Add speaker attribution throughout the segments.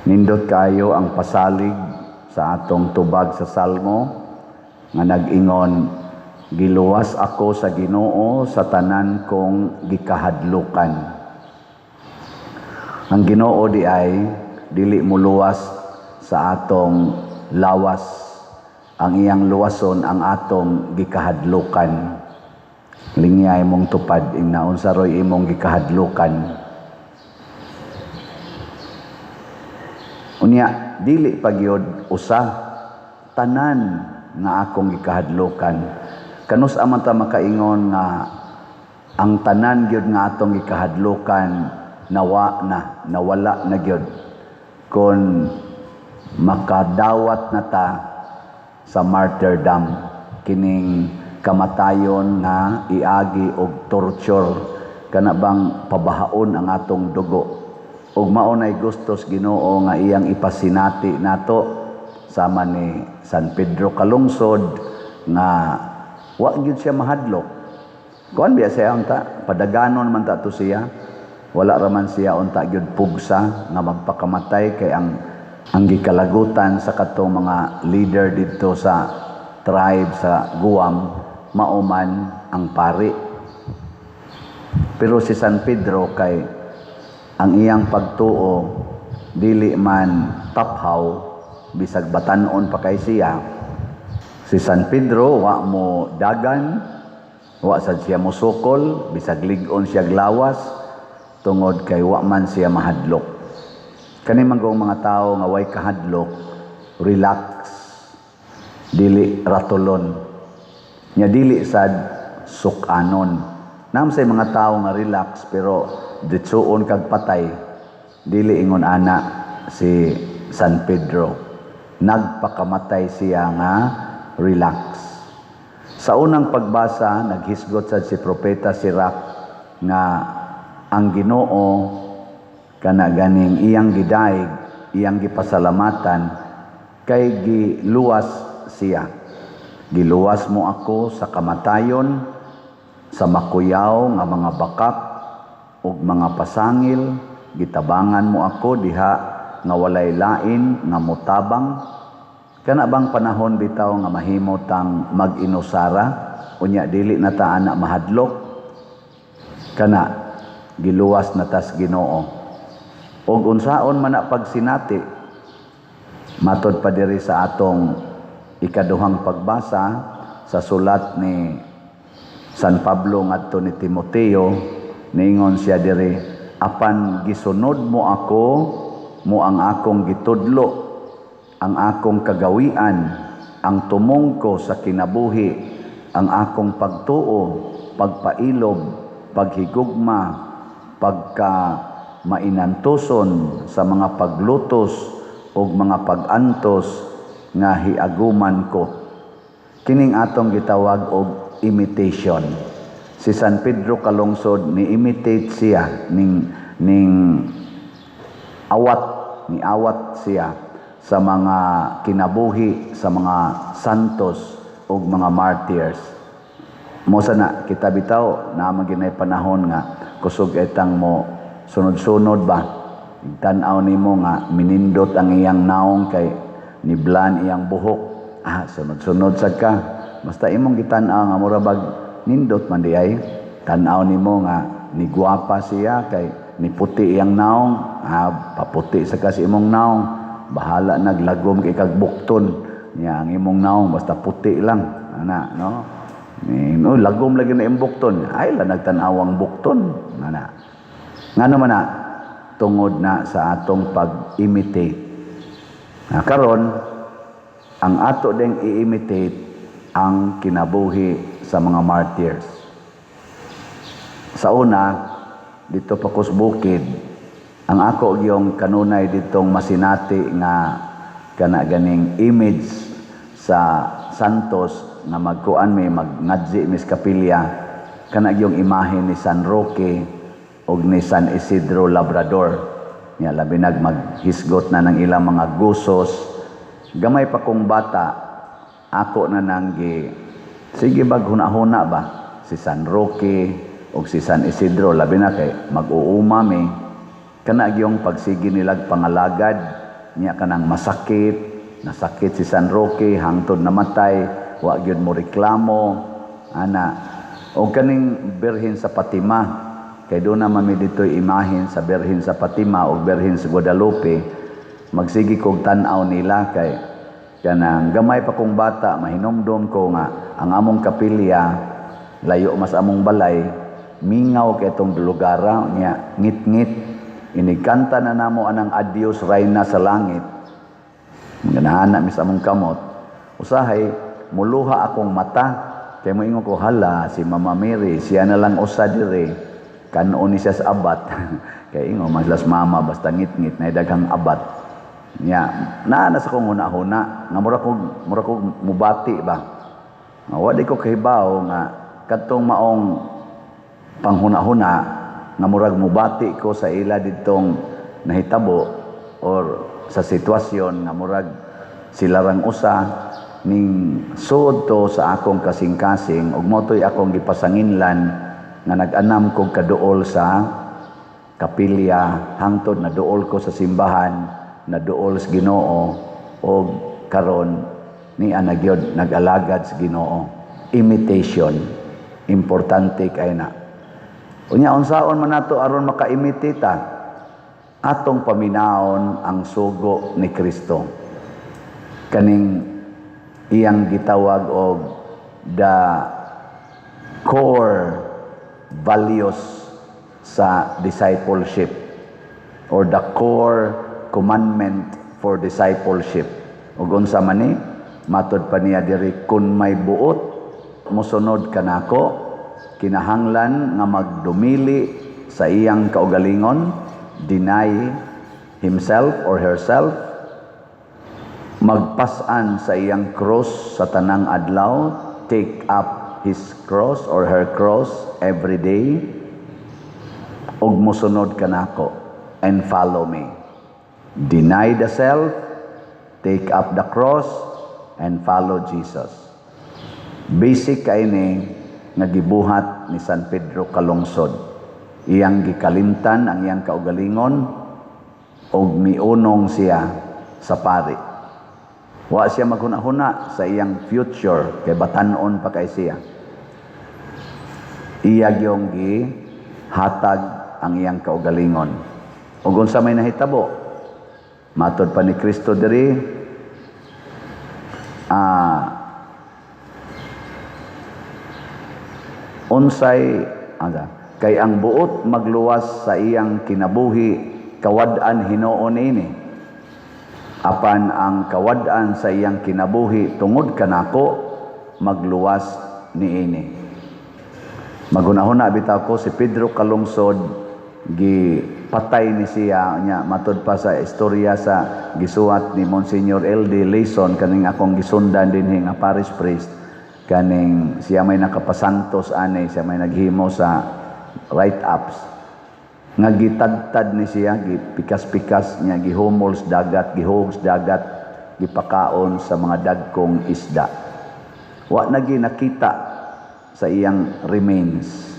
Speaker 1: Nindot kayo ang pasalig sa atong tubag sa Salmo nga nag-ingon, giluwas ako sa Ginoo sa tanan kong gikahadlukan. Ang Ginoo di ay dili muluwas sa atong lawas. Ang iyang luwason ang atong gikahadlukan. Lingyay mong tupad ing naon sa roy imong gikahadlukan. Unya dili pagyod usa tanan nga akong gikahadlukan. Kanus aman ta makaingon nga ang tanan gyud nga atong gikahadlukan nawala na gyud kun makadawat na ta sa martyrdom, kining kamatayon nga iagi og torture kana bang pabahaon ang atong dugo. Ug maunay gustos Ginoo nga iyang ipasinati nato sama ni San Pedro kalungsod nga wa gyud siya mahadlok. Kuan biya siya unta padaganon man ta to siya. Wala ra man siya unta gyud pugsa nga magpakamatay kay ang gikalagutan sa katong mga leader didto sa tribe sa Guam mauman ang pari. Pero si San Pedro kay ang iyang pagtuo dili man taphaw bisag batan-on pa kay siya. Si San Pedro wa mo dagan, wa sad siya musukol, bisag lig-on siya glawas tungod kay wa man siya mahadlok. Kani manggong mga tao nga way kahadlok, relax, dili ratulon. Nya dili sad sukanon. Nam say mga tao nga relax pero ditsuon kag patay, dili ingon ana si San Pedro. Nagpakamatay siya nga relax. Sa unang pagbasa, naghisgot sad si Propeta Sirach nga ang Ginoo kana ganing iyang gidaig, iyang gipasalamatan kay giluwas siya. Giluwas mo ako sa kamatayon, sa makuyaw nga mga bakak ug mga pasangil, gitabangan mo ako diha nga walay lain nga motabang. Kana bang panahon bitaw nga mahimo tang mag-inusara unya dili na ta ana mahadlok? Kana giluwas na tas Ginoo. Og unsaon man na pagsinati matod pa diri sa atong ikaduhang pagbasa sa sulat ni San Pablo ngadto ni Timoteo, niingon siya diri, apan gisunod mo ako mo ang akong gitudlo, ang akong kagawian, ang tumong ko sa kinabuhi, ang akong pagtuo, pagpailob, paghigugma, pagka mainantuson sa mga paglutos o mga pagantos nga hiaguman ko. Kining atong gitawag og imitation. Si San Pedro kalungsod ni-imitate siya ning awat siya sa mga kinabuhi sa mga santos o mga martyrs. Mo sana kita bitaw na maginay panahon nga kusog etang mo sunod-sunod ba, tan-aw nimo nga minindot ang iyang naong kay niblan iyang buhok, sunod-sunod sad ka, basta imong gitan-aw nga murabag nindot man di ay, tan-aw nimo nga ni guwapa siya kay ni puti iyang naong, paputi sa kasi imong naong, bahala naglagom kay kag bukton niya ang imong naong basta puti lang ana no. No, lagom lagi na imong bukton, ay la nagtan-awang bukton ana. Nga naman na, tungod na sa atong pag-imitate. Karon, ang ato ding i-imitate ang kinabuhi sa mga martyrs. Sa una, dito pa kusbukid, ang ako yung kanunay ditong masinati nga kana ganing image sa santos na magkuan may magngadzi mis kapilya, kana yung imahe ni San Roque og ni San Isidro Labrador. Nya labi maghisgot na ng ilang mga gusos. Gamay pa kong bata, ako na nanggi sige bag huna-huna ba si San Roque og si San Isidro labi na kay mag-uumami kana gyung pagsigi nilag pangalagad niya kanang masakit, nasakit si San Roque hangtod namatay, wa gyud mo reklamo ana. O kaning Birhen sa Fatima, kay doon naman may dito'y imahin sa Birhen sa Fatima o Birhen sa Guadalupe, magsigi kog tan-aw nila kay kanang gamay pa kong bata, mahinomdom ko nga ang among kapilya layo mas among balay, mingaw kay itong lugara niya, ngit-ngit inigkanta na namo anang adios Rayna sa langit, ganahan mis among kamot, usahay muluha akong mata kay moingon ko, hala si Mama Mary siya na lang usa dire, kanon ni siya sa abat kay ingon maslas mama basta ngit-ngit na daghang abat nya. Naana sa kong huna-huna nga mura ko mubati ba, wa di ko kahibaw nga kadtong maong panghuna-huna nga murag mubati ko sa ila ditong nahitabo or sa sitwasyon nga murag sila rang usa ning suod to sa akong kasing-kasing ug motoy akong gipasanginlan nga nag-anam kog kaduol sa kapilya hangtod na duol ko sa simbahan, na duol sa Ginoo og karon ni anagyod nag-alagad sa Ginoo. Imitation importante kay na. Unya unsaon man nato aron makaimitita, atong paminaon ang sugo ni Kristo, kaning iyang gitawag og the core values sa discipleship or the core commandment for discipleship. Ug unsa man ni matud pa niya diri, kun may buot mosunod kanako, kinahanglan nga magdumili sa iyang kaugalingon, deny himself or herself, magpasan sa iyang cross sa tanang adlaw, take up his cross or her cross every day, ug mosunod kanako and follow me. Deny the self, take up the cross, and follow Jesus. Basic kaini nga gibuhat ni San Pedro Calungsod. Iyang gikalimtan ang iyang kaugalingon ug miunong siya sa pari. Wa siya maghuna-huna sa iyang future kay batan-on pa kay siya. Iya gyung gihatag ang iyang kaugalingon. Ug unsa may nahitabo, matod pa ni Kristo diri, unsay kay ang buot magluwas sa iyang kinabuhi, kawad-an hinuon ini. Apan ang kawad-an sa iyang kinabuhi tungod kanako, magluwas niini. Magunahuna bitaw ko si Pedro Calungsod, gipatay ni siya nya matud pa sa istorya sa gisuwat ni Monsignor L.D. Leeson kaning akong gisundan dinhi nga parish priest, kaning siya may nakapasantos ani, siya may naghimo sa write-ups nga gitadtad ni siya, gipikas-pikas niya, gihumol sa dagat, gihug sa dagat, gipakaon sa mga dagkong isda. Wa na nakita sa iyang remains.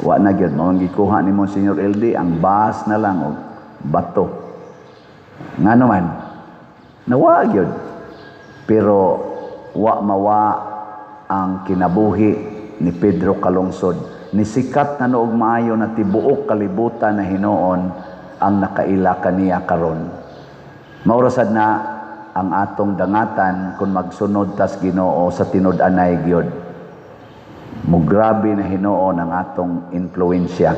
Speaker 1: Wa na gyud mo gikuha ni Monsignor LD, ang bahas na lang og bato. Ngano man nawa gyud, pero wa mawa ang kinabuhi ni Pedro Calungsod. Nisikat na noog maayo na tibuok kalibutan na hinuon ang nakaila kaniya karon. Maurasad na ang atong dangatan kung magsunod tas Ginoo sa tinud-anay gyud. Mugrabe na hinuon ang atong influensya.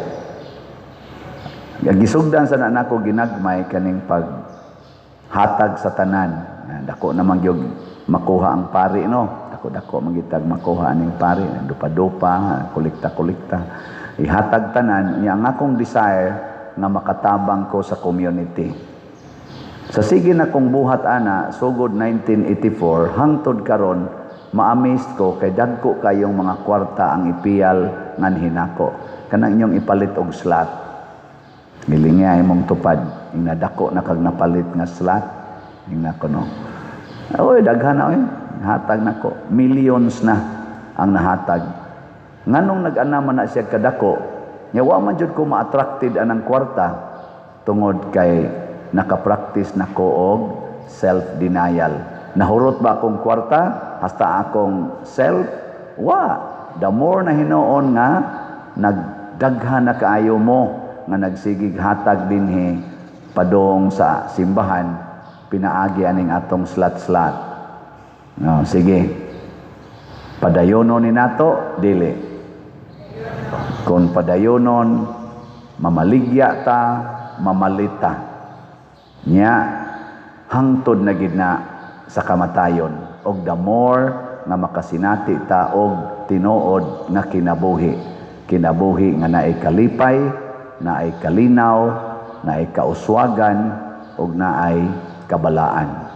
Speaker 1: Gisugdan sa nako ginagmay kaning paghatag sa tanan. Dako naman gyud makuha ang pari no. Dako magitag makuha aning pari, dupa-dupa, kolekta-kolekta. Ihatag tanan niya ang akong desire nga makatabang ko sa community. Sa sige na kong buhat ana sugod 1984 hangtod karon, ma-amazed ko kay dagko kayong mga kwarta ang ipiyal ngan hinako. Kanang inyong ipalit og slot. Gilingya imong tupad, ing nadako na kag napalit nga slot, ing nako no. Oy daghan na oy, hatag nako. Millions na ang nahatag. Nganong nag-anaman na siya kadako, nya wa man jud ko ma-attracted anang kwarta tungod kay nakapraktis na ko og self-denial. Nahurot ba akong kwarta? Hasta akong self? Wa. The more na hinuon nga, nagdaghan na kaayo mo, nga nagsigig hatag dinhi, padong sa simbahan, pinaagi aning atong slat-slat. No, sige. Padayonon ni nato, dili. Kung padayonon, mamaligya ta, mamalita. Nya, hangtod na gid na sa kamatayon. Og the more nga makasinati ta og tinuod nga kinabuhi. Kinabuhi nga naay kalipay, naay kalinaw, naay kauswagan, og naay kabalaan.